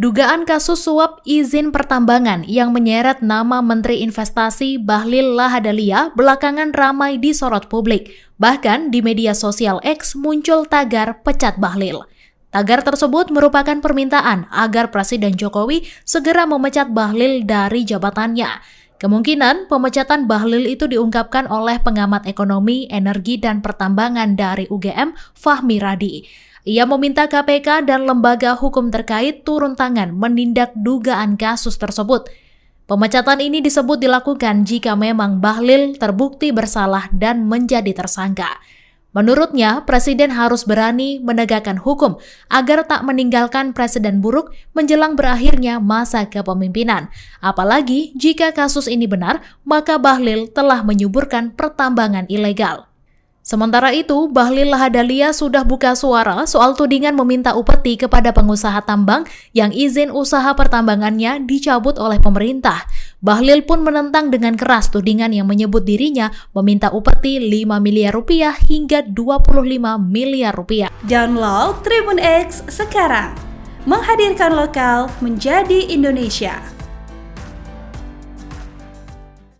Dugaan kasus suap izin pertambangan yang menyeret nama Menteri Investasi Bahlil Lahadalia belakangan ramai disorot publik. Bahkan di media sosial X muncul tagar pecat Bahlil. Tagar tersebut merupakan permintaan agar Presiden Jokowi segera memecat Bahlil dari jabatannya. Kemungkinan pemecatan Bahlil itu diungkapkan oleh pengamat ekonomi, energi, dan pertambangan dari UGM, Fahmi Radi. Ia meminta KPK dan lembaga hukum terkait turun tangan menindak dugaan kasus tersebut. Pemecatan ini disebut dilakukan jika memang Bahlil terbukti bersalah dan menjadi tersangka. Menurutnya, Presiden harus berani menegakkan hukum agar tak meninggalkan presiden buruk menjelang berakhirnya masa kepemimpinan. Apalagi jika kasus ini benar, maka Bahlil telah menyuburkan pertambangan ilegal. Sementara itu, Bahlil Lahadalia sudah buka suara soal tudingan meminta upeti kepada pengusaha tambang yang izin usaha pertambangannya dicabut oleh pemerintah. Bahlil pun menentang dengan keras tudingan yang menyebut dirinya meminta upeti 5 miliar rupiah hingga 25 miliar rupiah. Download Tribun X sekarang, menghadirkan lokal menjadi Indonesia.